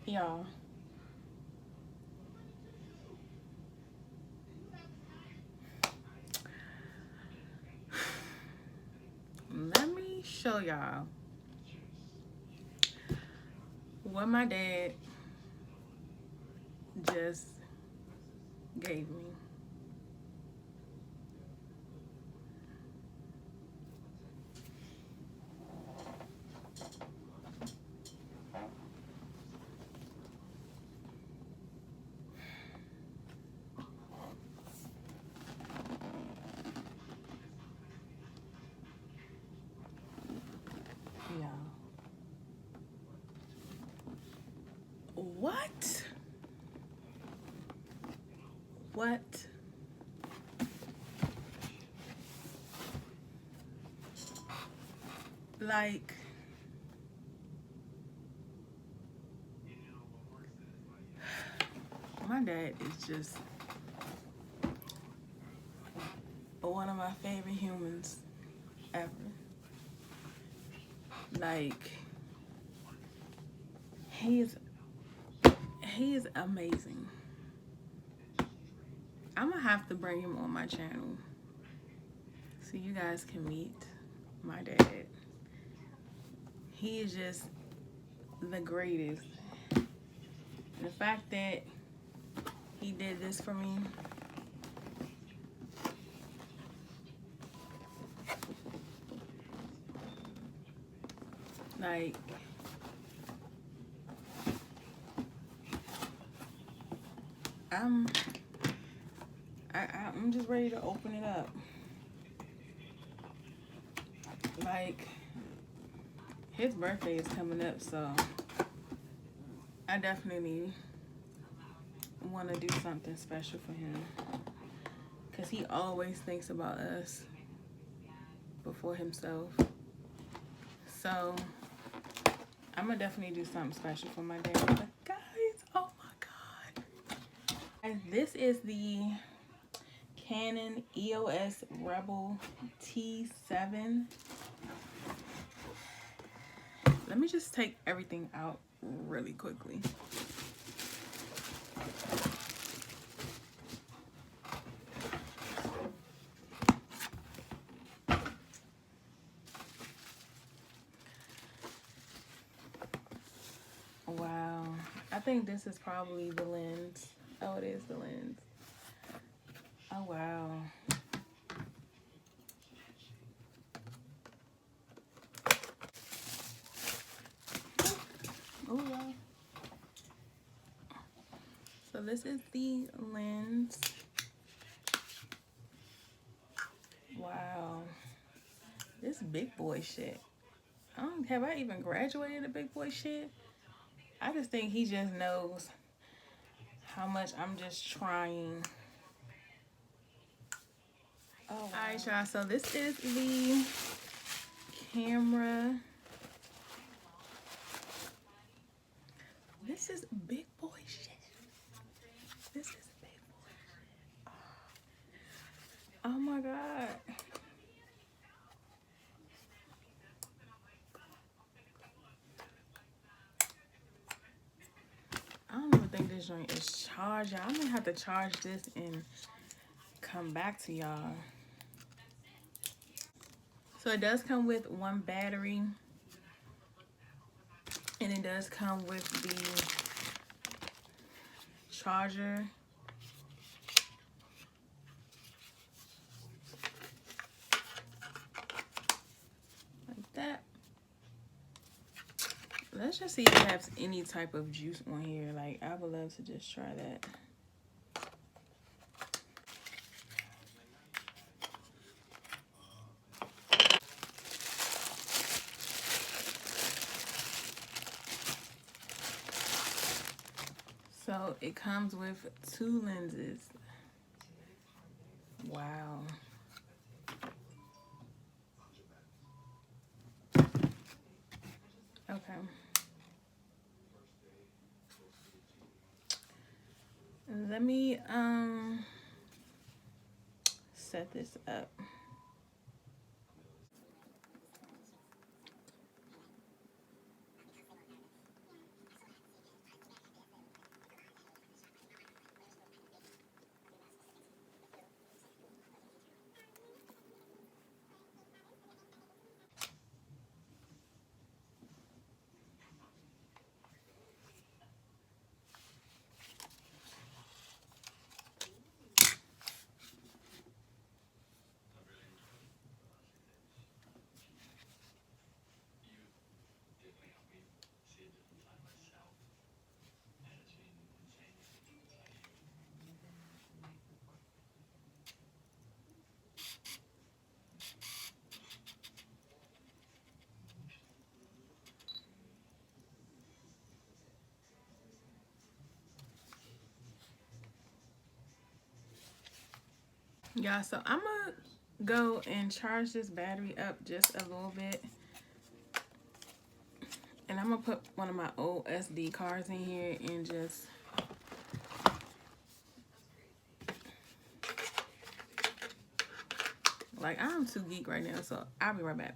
Y'all, let me show y'all what my dad just gave me. Y'all, what? What? Like, my dad is just one of my favorite humans ever. Like, he is amazing. I'm gonna have to bring him on my channel so you guys can meet my dad. He is just the greatest. The fact that he did this for me, like, I'm just ready to open it up. Like, his birthday is coming up, so I definitely want to do something special for him, because he always thinks about us before himself. So I'm gonna definitely do something special for my dad. But guys, oh my god, and this is the Canon EOS Rebel T7. Let me just take everything out really quickly. Wow, I think this is probably the lens. Oh, it is the lens. Oh wow. Oh wow. So this is the lens. Wow. This big boy shit. Have I even graduated to big boy shit? I just think he just knows how much I'm just trying. Oh, wow. All right, y'all. So this is the camera. This is big boy shit. This is big boy shit. Oh my god. I don't even think this joint is charged. I'm gonna have to charge this and come back to y'all. So it does come with one battery, and it does come with the charger. Like that. Let's just see if it has any type of juice on here. Like, I would love to just try that. So it comes with 2 lenses. Wow. Okay. Let me set this up. Yeah, so I'm gonna go and charge this battery up just a little bit. And I'm gonna put one of my old SD cards in here and just like, I'm too geek right now, so I'll be right back.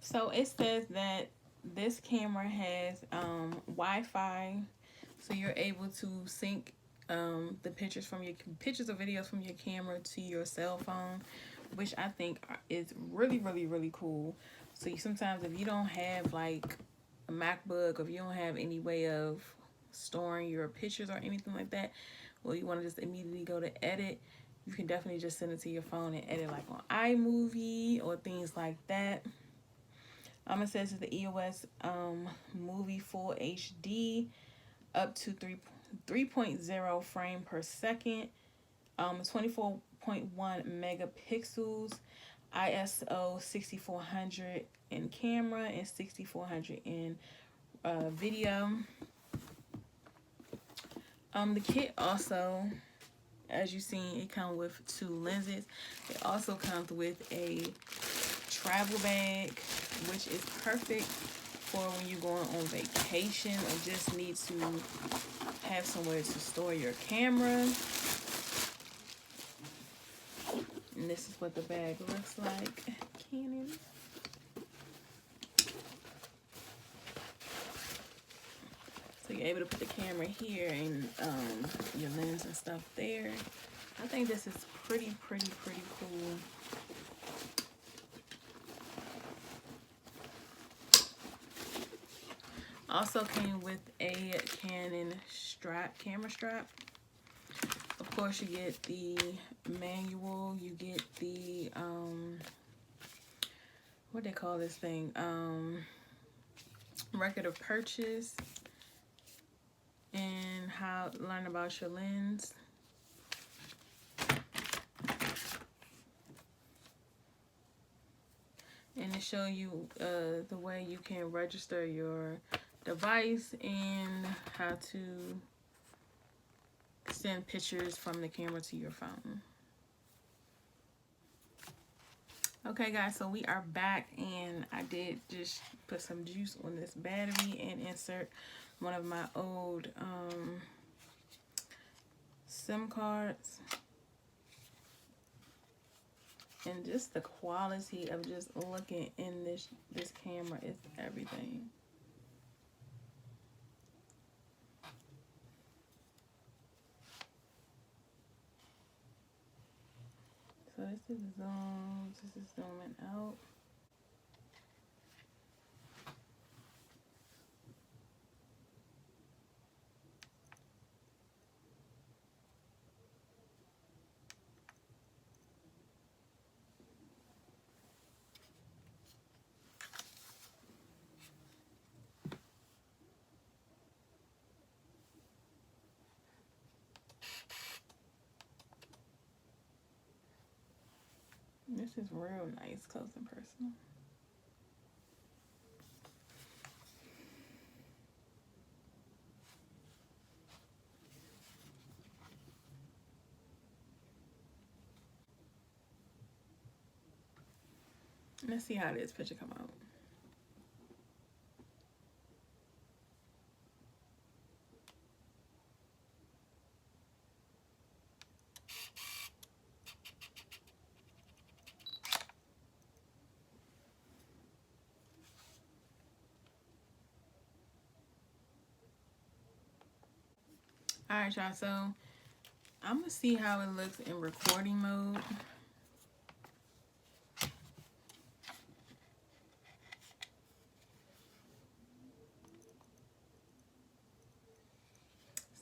So it says that this camera has Wi-Fi, so you're able to sync the pictures or videos from your camera to your cell phone, which I think is really, really, really cool. So sometimes if you don't have like a MacBook, or if you don't have any way of storing your pictures or anything like that, well, you want to just immediately go to edit, you can definitely just send it to your phone and edit like on iMovie or things like that. It says it's the EOS Movie Full HD up to 3.0 frame per second, 24.1 megapixels, ISO 6400 in camera and 6400 in video. The kit also, as you seen, it comes with 2 lenses. It also comes with a travel bag, which is perfect for when you're going on vacation or just need to have somewhere to store your camera. And this is what the bag looks like. Canon. So you're able to put the camera here and your lens and stuff there. I think this is pretty cool. Also came with a Canon camera strap. Of course, you get the manual. You get the what they call this thing? Record of purchase and how to learn about your lens. And to show you the way you can register your device and how to send pictures from the camera to your phone. Okay guys, so we are back, and I did just put some juice on this battery and insert one of my old SIM cards. And just the quality of just looking in this camera is everything. So this is zoom. This is zooming out. This is real nice, close and personal. Let's see how this picture come out. Alright y'all, so I'm gonna see how it looks in recording mode.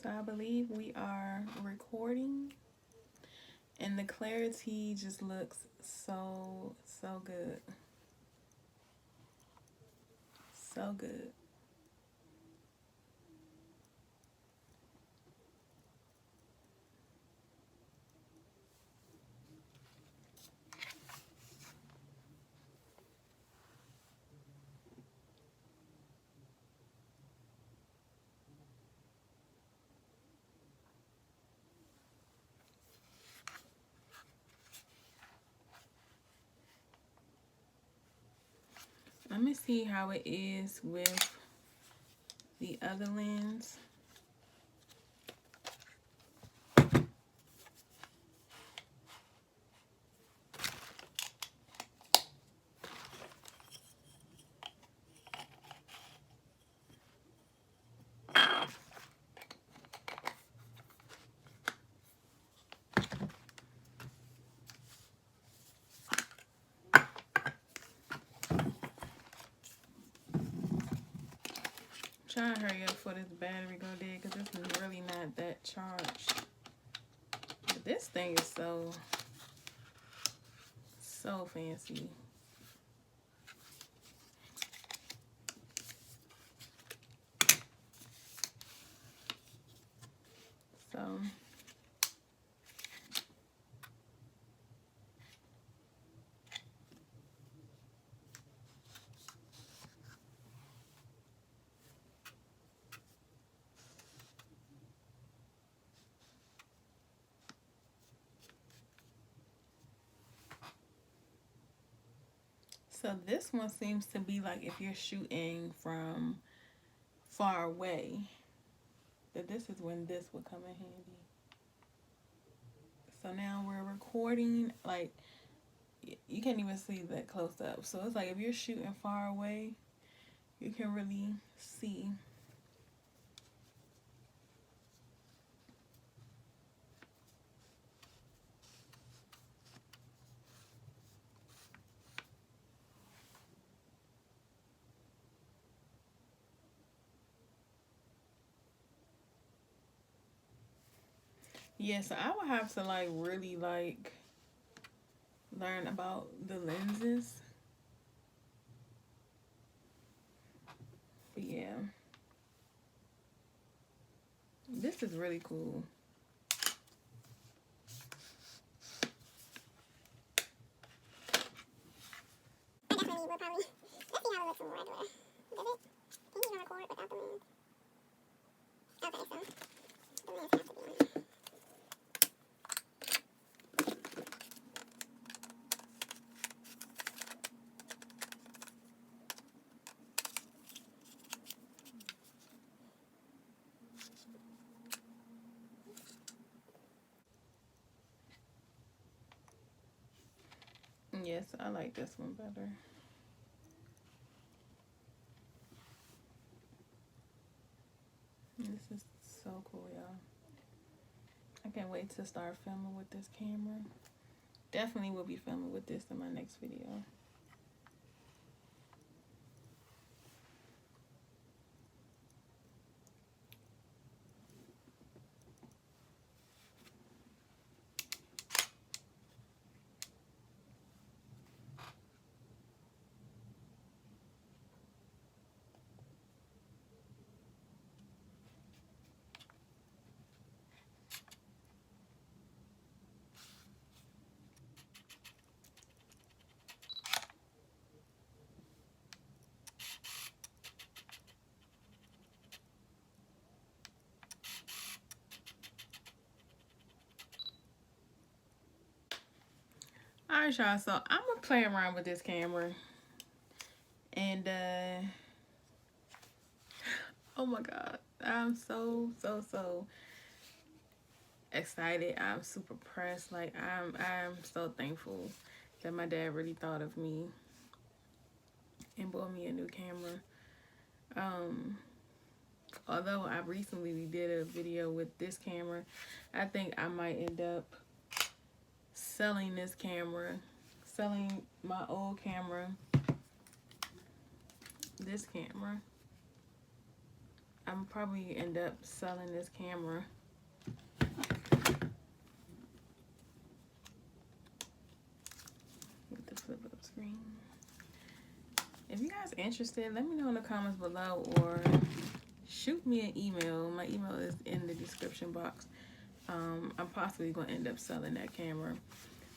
So I believe we are recording, and the clarity just looks so good. So good. Let me see how it is with the other lens. Trying to hurry up before this battery go dead because this is really not that charged. But this thing is so fancy. So this one seems to be like if you're shooting from far away, that this is when this would come in handy. So now we're recording, like you can't even see that close up. So it's like if you're shooting far away, you can really see. Yeah, so I would have to like really like learn about the lenses. But yeah, this is really cool. I definitely would probably, let's see how it looks in regular. Does it, can you even record without the lens? Okay, so the lens has to be on there. Yes, I like this one better. This is so cool, y'all. I can't wait to start filming with this camera. Definitely will be filming with this in my next video. Alright, y'all, so I'm gonna play around with this camera. And oh my god, I'm so excited. I'm super pressed. Like I'm so thankful that my dad really thought of me and bought me a new camera. Although I recently did a video with this camera, I think I might end up selling this camera, selling my old camera, this camera. I'm probably end up selling this camera. With the flip up screen. If you guys are interested, let me know in the comments below or shoot me an email. My email is in the description box. I'm possibly going to end up selling that camera.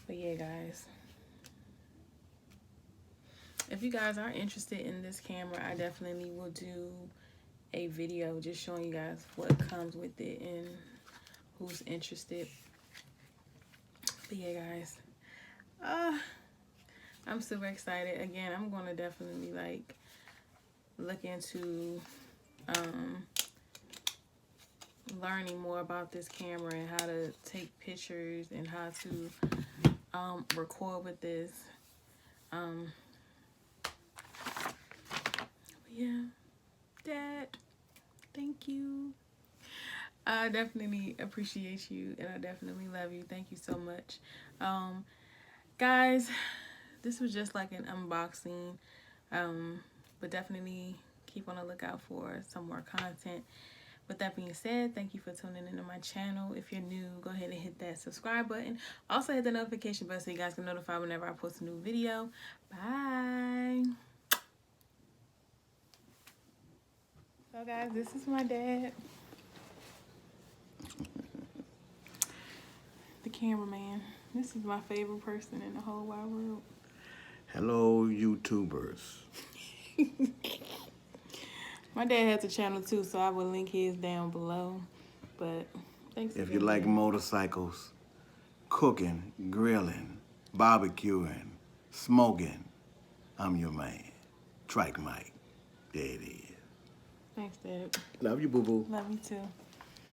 But yeah, guys. If you guys are interested in this camera, I definitely will do a video just showing you guys what comes with it and who's interested. But yeah, guys. I'm super excited. Again, I'm going to definitely like look into learning more about this camera and how to take pictures and how to record with this. Yeah, Dad, thank you. I definitely appreciate you and I definitely love you. Thank you so much. Guys, this was just like an unboxing, but definitely keep on the lookout for some more content. With that being said, thank you for tuning into my channel. If you're new, go ahead and hit that subscribe button. Also hit the notification bell so you guys can notify whenever I post a new video. Bye. So guys, this is my dad. The cameraman. This is my favorite person in the whole wide world. Hello, YouTubers. My dad has a channel too, so I will link his down below. But thanks. If you like motorcycles, cooking, grilling, barbecuing, smoking, I'm your man. Trike Mike. There it is. Thanks, Dad. Love you, boo-boo. Love you too.